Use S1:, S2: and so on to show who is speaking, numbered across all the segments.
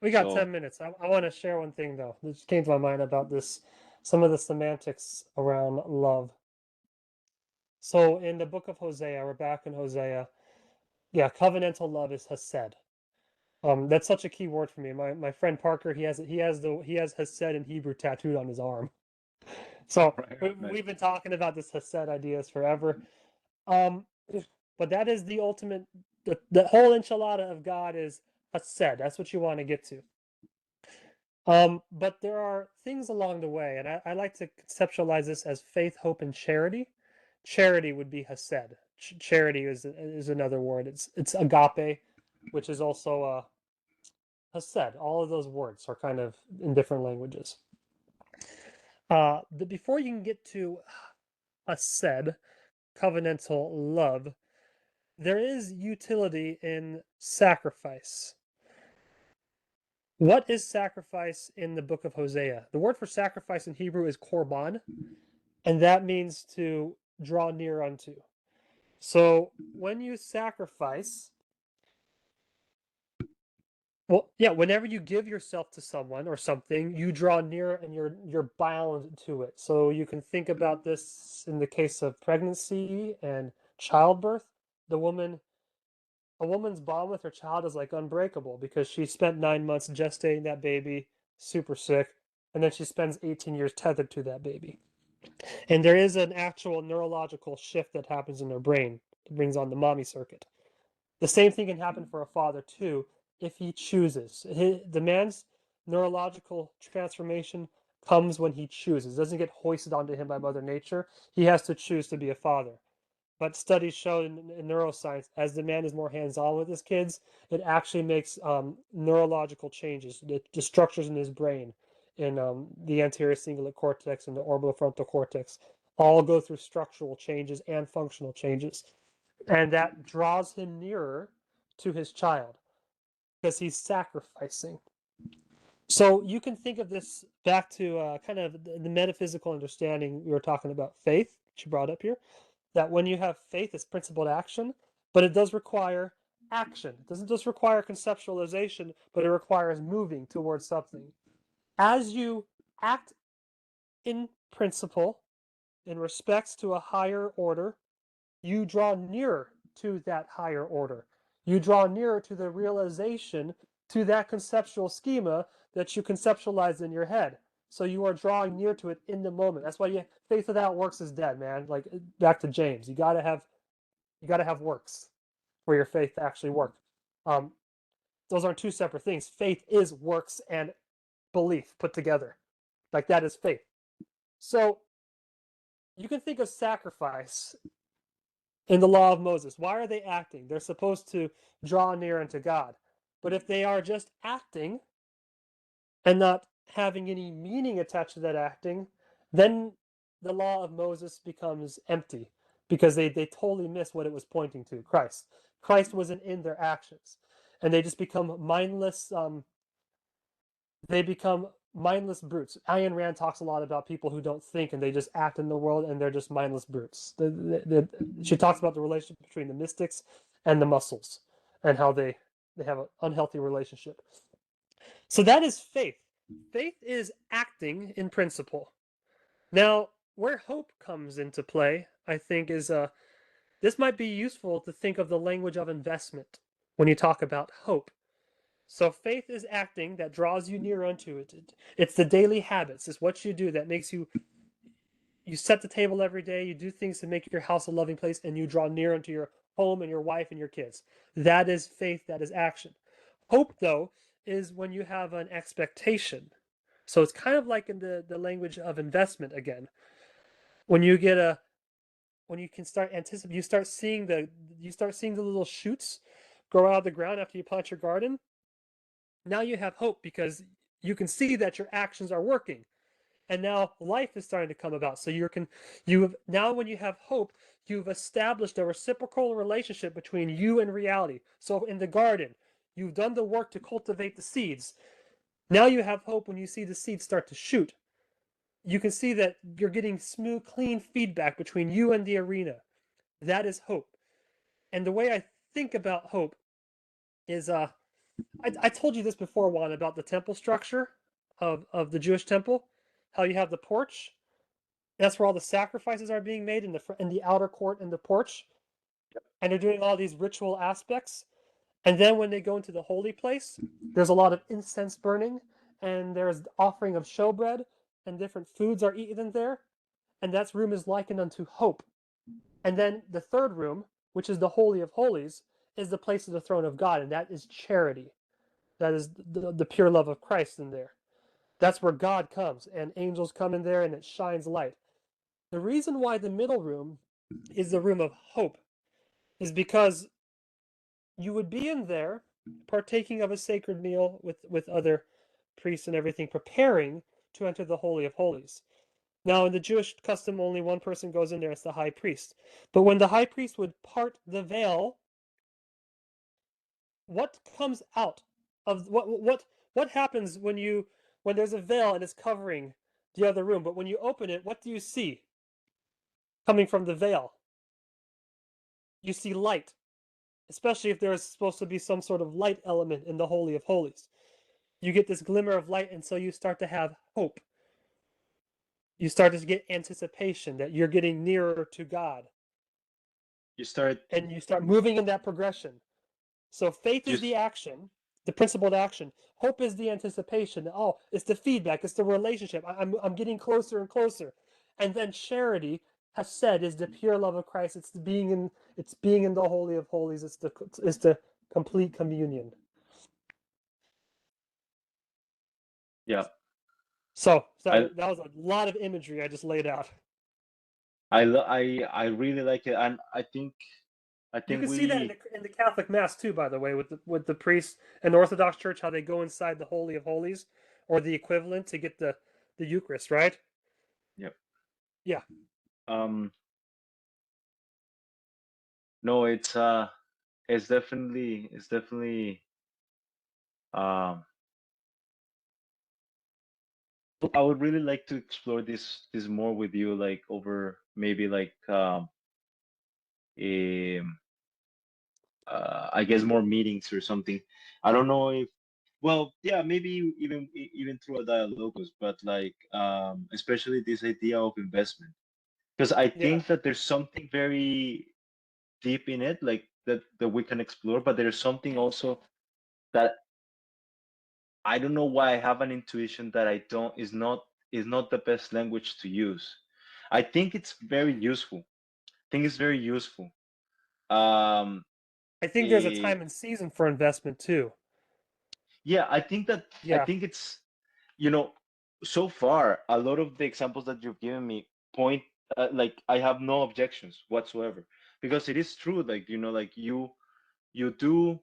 S1: We got
S2: So
S1: 10 minutes. I want to share one thing, though. This came to my mind about this, some of the semantics around love. So in the book of Hosea, we're back in Hosea. Yeah, covenantal love is hesed. That's such a key word for me. My friend Parker, he has hesed in Hebrew tattooed on his arm. So
S2: right, nice.
S1: we've been talking about this hesed ideas forever. Um, but that is the ultimate. The whole enchilada of God is hesed. That's what you want to get to. But there are things along the way, and I like to conceptualize this as faith, hope, and charity. Charity would be hesed. Charity is another word. It's agape, which is also hesed. All of those words are kind of in different languages. Before you can get to hesed, covenantal love, there is utility in sacrifice. What is sacrifice in the book of Hosea? The word for sacrifice in Hebrew is korban, and that means to draw near unto. So when you sacrifice, well, yeah, whenever you give yourself to someone or something, you draw near and you're bound to it. So you can think about this in the case of pregnancy and childbirth. The woman A woman's bond with her child is like unbreakable because she spent 9 months gestating that baby, super sick, and then she spends 18 years tethered to that baby. And there is an actual neurological shift that happens in their brain that brings on the mommy circuit. The same thing can happen for a father too if he chooses. The man's neurological transformation comes when he chooses. It doesn't get hoisted onto him by Mother Nature. He has to choose to be a father. But studies show in neuroscience, as the man is more hands-on with his kids, it actually makes neurological changes. The structures in his brain, in the anterior cingulate cortex and the orbitofrontal cortex, all go through structural changes and functional changes. And that draws him nearer to his child because he's sacrificing. So you can think of this back to kind of the metaphysical understanding we were talking about faith, which you brought up here, that when you have faith, it's principled action, but it does require action. It doesn't just require conceptualization, but it requires moving towards something. As you act in principle, in respects to a higher order, you draw nearer to that higher order. You draw nearer to the realization, to that conceptual schema that you conceptualize in your head. So you are drawing near to it in the moment. That's why faith without works is dead, man. Like back to James, you got to have works for your faith to actually work. Um, those aren't two separate things. Faith is works and belief put together. Like that is faith. So you can think of sacrifice in the law of Moses. Why are they acting? They're supposed to draw near unto God. But if they are just acting and not having any meaning attached to that acting, then the law of Moses becomes empty because they totally miss what it was pointing to, Christ. Christ wasn't in their actions. And they just become mindless, they become mindless brutes. Ayn Rand talks a lot about people who don't think and they just act in the world and they're just mindless brutes. She talks about the relationship between the mystics and the muscles and how they have an unhealthy relationship. So that is faith. Faith is acting in principle. Now, where hope comes into play, I think, is this might be useful to think of the language of investment when you talk about hope. So faith is acting that draws you near unto it. It's the daily habits. It's what you do that makes you set the table every day. You do things to make your house a loving place, and you draw near unto your home and your wife and your kids. That is faith. That is action. Hope, though, is when you have an expectation. So it's kind of like in the language of investment again. When you get a when you can start anticipating, you start seeing the little shoots grow out of the ground after you plant your garden. Now you have hope because you can see that your actions are working, and now life is starting to come about. So you have now, when you have hope, you've established a reciprocal relationship between you and reality. So in the garden, you've done the work to cultivate the seeds. Now you have hope when you see the seeds start to shoot. You can see that you're getting smooth, clean feedback between you and the arena. That is hope. And the way I think about hope is I told you this before, Juan, about the temple structure of the Jewish temple, how you have the porch. That's where all the sacrifices are being made in the outer court and the porch, and they're doing all these ritual aspects. And then when they go into the holy place, there's a lot of incense burning, and there's offering of showbread, and different foods are eaten in there. And that room is likened unto hope. And then the third room, which is the Holy of Holies, is the place of the throne of God, and that is charity. That is the pure love of Christ in there. That's where God comes, and angels come in there, and it shines light. The reason why the middle room is the room of hope is because you would be in there partaking of a sacred meal with other priests and everything, preparing to enter the Holy of Holies. Now, in the Jewish custom, only one person goes in there, it's the high priest. But when the high priest would part the veil, what comes out of what happens when there's a veil and it's covering the other room, but when you open it, what do you see coming from the veil? You see light, especially if there's supposed to be some sort of light element in the Holy of Holies. You get this glimmer of light, and so you start to have hope. You start to get anticipation that you're getting nearer to God,
S2: You start
S1: and you start moving in that progression. So faith is
S2: just
S1: the action, the principled action. Hope is the anticipation. Oh, it's the feedback. It's the relationship. I'm getting closer and closer. And then charity, has said, is the pure love of Christ. It's being in the Holy of Holies. It's the complete communion.
S2: yeah.
S1: So
S2: I
S1: that was a lot of imagery I just laid out.
S2: I really like it, and I
S1: You
S2: think
S1: can see that
S2: we
S1: in the Catholic Mass too, by the way, with the priests and the Orthodox Church, how they go inside the Holy of Holies or the equivalent to get the Eucharist, right?
S2: yeah.
S1: Yeah,
S2: Um, no, it's definitely um. I would really like to explore this more with you, like over maybe like a I guess more meetings or something. I don't know if, well, yeah, maybe even through a dialogos, but like especially this idea of investment, because I
S1: yeah.
S2: think that there's something very deep in it, like that we can explore, but there's something also that I don't know why I have an intuition that I don't is not the best language to use. I think it's very useful. I think it's very useful. Um,
S1: I think there's a
S2: eh,
S1: time and season for investment too.
S2: yeah, I
S1: Yeah,
S2: think it's you know so far a lot of the examples that you've given me point like I have no objections whatsoever because it is true like like you do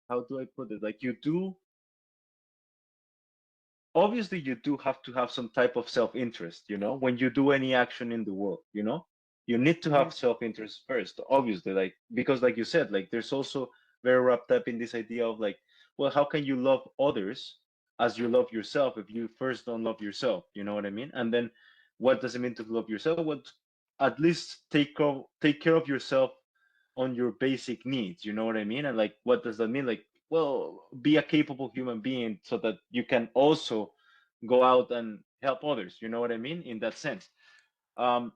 S2: how do I put it like you do obviously you do have to have some type of self-interest when you do any action in the world you need to
S1: hmm
S2: have self-interest first obviously like because like you said like there's also very wrapped up in this idea of like well how can you love others as you love yourself if you first don't love yourself you know what I mean and then what does it mean to love yourself what at least take care of yourself on your basic needs you know what I mean and like what does that mean like well be a capable human being so that you can also go out and help others you know what I mean in that sense um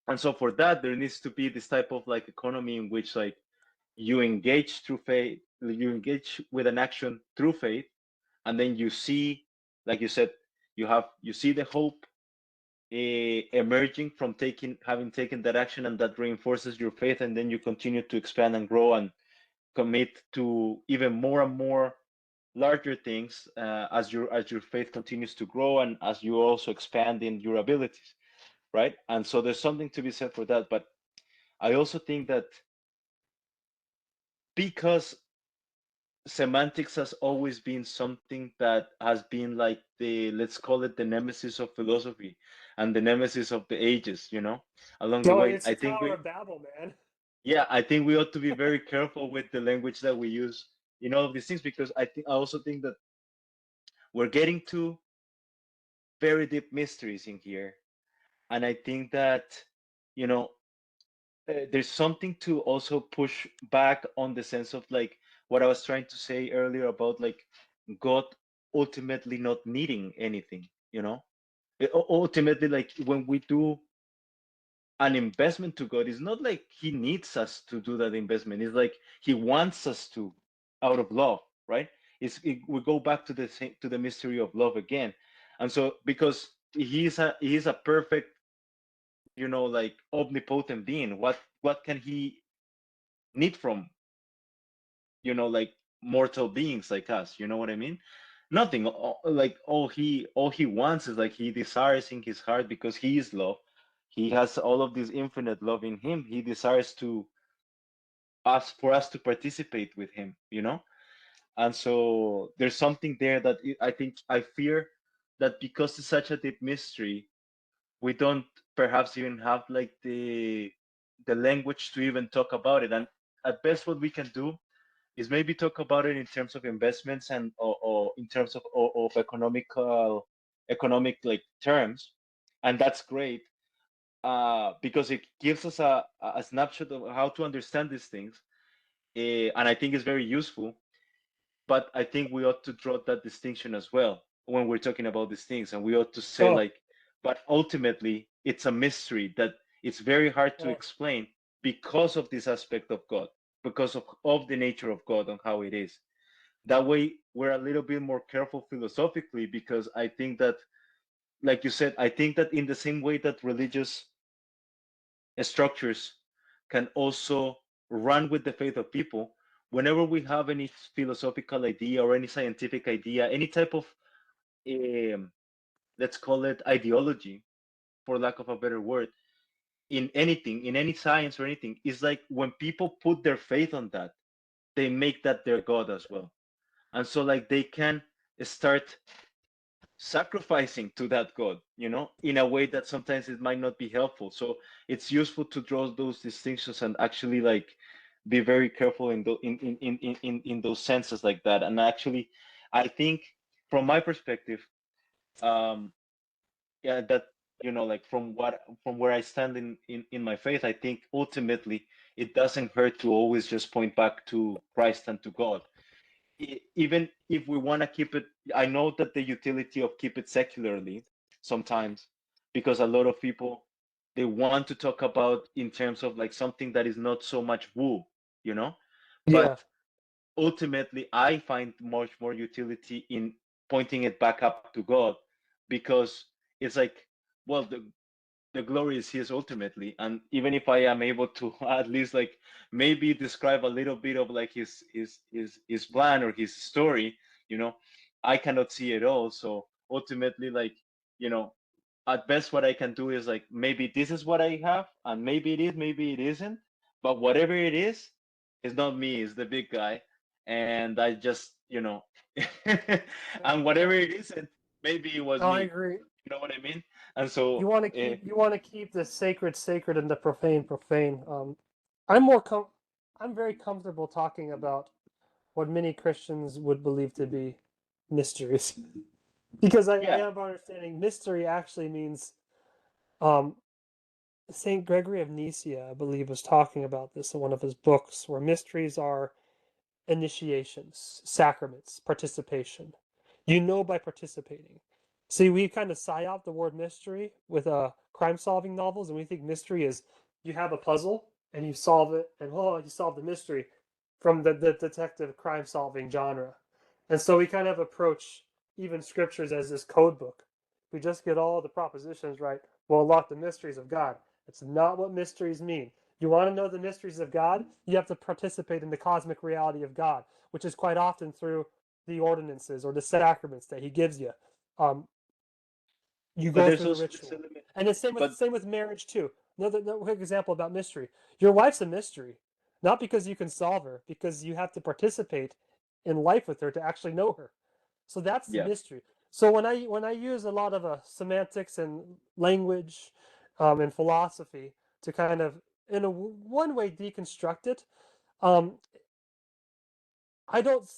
S2: and so for that there needs to be this type of like economy in which like you engage through faith you engage with an action through faith and then you see like you said you see the hope emerging from having taken that action and that reinforces your faith and then you continue to expand and grow and commit to even more and more larger things as your faith continues to grow and as you also expand in your abilities right and so there's something to be said for that but I also think that because semantics has always been something that has been like the let's call it the nemesis of philosophy and the nemesis of the ages along the
S1: No,
S2: way
S1: it's
S2: I
S1: the
S2: think
S1: Tower
S2: we
S1: of Babel, man.
S2: yeah I think we ought to be very careful with the language that we use in all of these things because I also think that we're getting to very deep mysteries in here and I think that you know there's something to also push back on the sense of like what I was trying to say earlier about like God ultimately not needing anything, you know? Ultimately, like when we do an investment to God, it's not like He needs us to do that investment. It's like He wants us to, out of love, right? We go back to the mystery of love again, and so because He's a perfect, like omnipotent being. What can He need from like mortal beings like us? You know what I mean? Nothing. Like all he wants is like he desires in his heart because he is love. He has all of this infinite love in him. He desires to us for us to participate with him. And so there's something there that I fear that because it's such a deep mystery, we don't perhaps even have like the language to even talk about it. And at best, what we can do is maybe talk about it in terms of investments and or in terms of economic like terms, and that's great because it gives us a snapshot of how to understand these things, and I think it's very useful. But I think we ought to draw that distinction as well when we're talking about these things, and we ought to say
S1: Oh,
S2: like, but ultimately it's a mystery that it's very hard to
S1: oh,
S2: explain because of this aspect of God, because of the nature of God and how it is. That way we're a little bit more careful philosophically, because I think that, like you said, I think that in the same way that religious structures can also run with the faith of people, whenever we have any philosophical idea or any scientific idea, any type of um, let's call it ideology, for lack of a better word, in anything, in any science or anything, is like when people put their faith on that, they make that their god as well. And so like they can start sacrificing to that god, in a way that sometimes it might not be helpful. So it's useful to draw those distinctions and actually like be very careful in those senses like that. And actually I think from my perspective, um yeah, that like from where I stand in my faith, I think ultimately it doesn't hurt to always just point back to Christ and to God. Even if we want to keep it, I know that the utility of keep it secularly sometimes, because a lot of people, they want to talk about in terms of like something that is not so much woo, you know
S1: yeah.
S2: but ultimately I find much more utility in pointing it back up to God, because it's like, well, the glory is his ultimately. And even if I am able to at least like maybe describe a little bit of like his plan or his story, I cannot see it all. So ultimately, like, you know at best what I can do is like, maybe this is what I have, and maybe it is, maybe it isn't, but whatever it is, it's not me, it's the big guy. And I just, and whatever it isn't, maybe it was
S1: No, I
S2: me.
S1: agree.
S2: You know what I mean? And so
S1: You want to keep the sacred sacred and the profane profane. I'm more com I'm very comfortable talking about what many Christians would believe to be mysteries because I
S2: yeah.
S1: have understanding mystery actually means um Saint Gregory of Nyssa, I believe, was talking about this in one of his books, where mysteries are initiations, sacraments, participation. You know by participating. See, we kind of psyop the word mystery with crime-solving novels, and we think mystery is you have a puzzle and you solve it, and oh, you solve the mystery from the detective crime-solving genre. And so we kind of approach even scriptures as this code book. We just get all the propositions right, we'll unlock the mysteries of God. It's not what mysteries mean. You want to know the mysteries of God? You have to participate in the cosmic reality of God, which is quite often through the ordinances or the sacraments that He gives you. Um, you
S2: But
S1: go
S2: there's
S1: through the
S2: also this
S1: ritual,
S2: element.
S1: and the
S2: But
S1: same with marriage too. Another quick example about mystery: your wife's a mystery, not because you can solve her, because you have to participate in life with her to actually know her. So that's the
S2: yeah,
S1: mystery. So when I use a lot of semantics and language and philosophy to kind of in a one way deconstruct it, um, I don't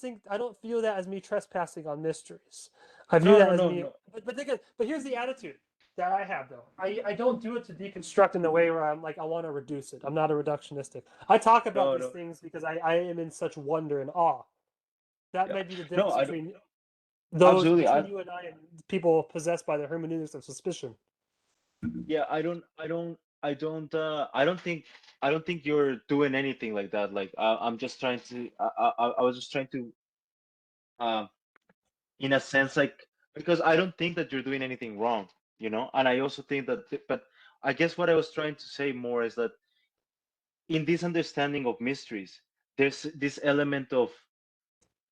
S1: feel that as me trespassing on mysteries. I view
S2: no,
S1: that
S2: no,
S1: as
S2: no,
S1: me.
S2: no.
S1: But here's the attitude. that I have though. I don't do it to deconstruct in the way where I'm like I want to reduce it. I'm not a reductionistic. I talk about
S2: No,
S1: these
S2: no,
S1: things because I am in such wonder and awe. That
S2: yeah,
S1: might be the
S2: no,
S1: difference
S2: I don't,
S1: between those
S2: absolutely.
S1: between you and I and people possessed by the hermeneutics of suspicion.
S2: Yeah, I don't think you're doing anything like that. Like, I'm just trying to, I was just trying to, um, in a sense, like, because I don't think that you're doing anything wrong, you know. And I also think that, but I guess what I was trying to say more is that in this understanding of mysteries, there's this element of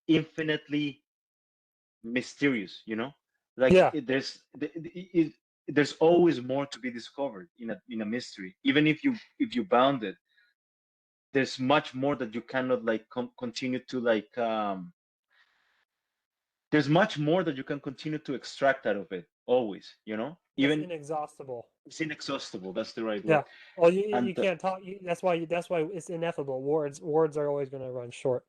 S2: infinitely mysterious, you know, like
S1: Yeah,
S2: there's always more to be discovered in a mystery. Even if you bound it, there's much more that you cannot like continue to like there's much more that you can continue to extract out of it always, you know.
S1: that's
S2: Even
S1: inexhaustible.
S2: it's inexhaustible, that's the right word.
S1: Yeah. Well, you
S2: And
S1: can't talk. That's why it's ineffable. Words are always going to run short.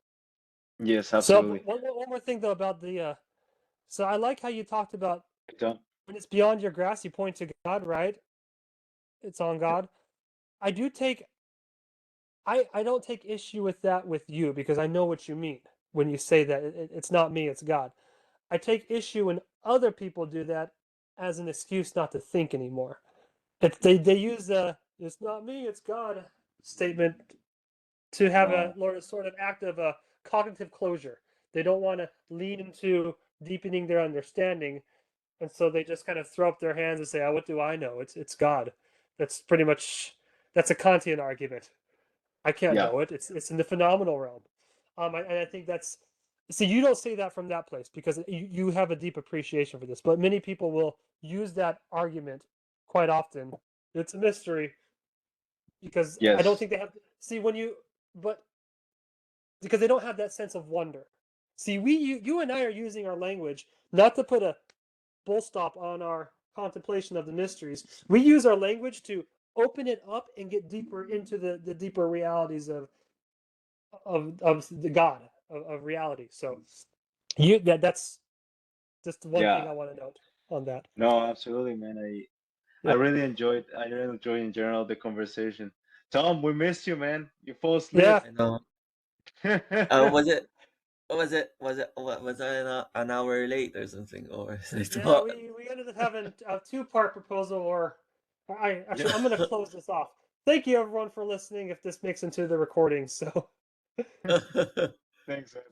S2: yes,
S1: So, but
S2: absolutely.
S1: one more thing though about the. So I like how you talked about
S2: Don't-
S1: when it's beyond your grasp. You point to God, right? It's on
S2: yeah,
S1: God. I do take. I don't take issue with that with you because I know what you mean when you say that it's not me, it's God. I take issue when other people do that as an excuse not to think anymore. They use the "it's not me, it's God" statement to have a
S2: no,
S1: sort of act of a cognitive closure. They don't want to lean into deepening their understanding, and so they just kind of throw up their hands and say, "Oh, what do I know? It's God." That's pretty much that's a Kantian argument. I can't
S2: yeah,
S1: know it. It's in the phenomenal realm. And I think that's see you don't say that from that place because you have a deep appreciation for this, but many people will use that argument quite often. It's a mystery because I don't
S2: yes,
S1: think they have see when you but because they don't have that sense of wonder. See, you and I are using our language not to put a full stop on our contemplation of the mysteries. We use our language to open it up and get deeper into the deeper realities of the God of reality. So that's just one thing
S2: yeah,
S1: I want to note on that.
S2: no, absolutely, man. I
S1: Yeah,
S2: I really enjoyed in general the conversation. Tom, we missed you, man. You fall asleep.
S1: yeah,
S3: I know. Was it? Was I an hour late or something? Or is it
S1: yeah.
S3: what?
S1: We ended up having a two-part proposal, or I
S2: Yeah.
S1: actually I'm going to close this off. Thank you everyone for listening. If this makes into the recording, so.
S2: Thanks, man.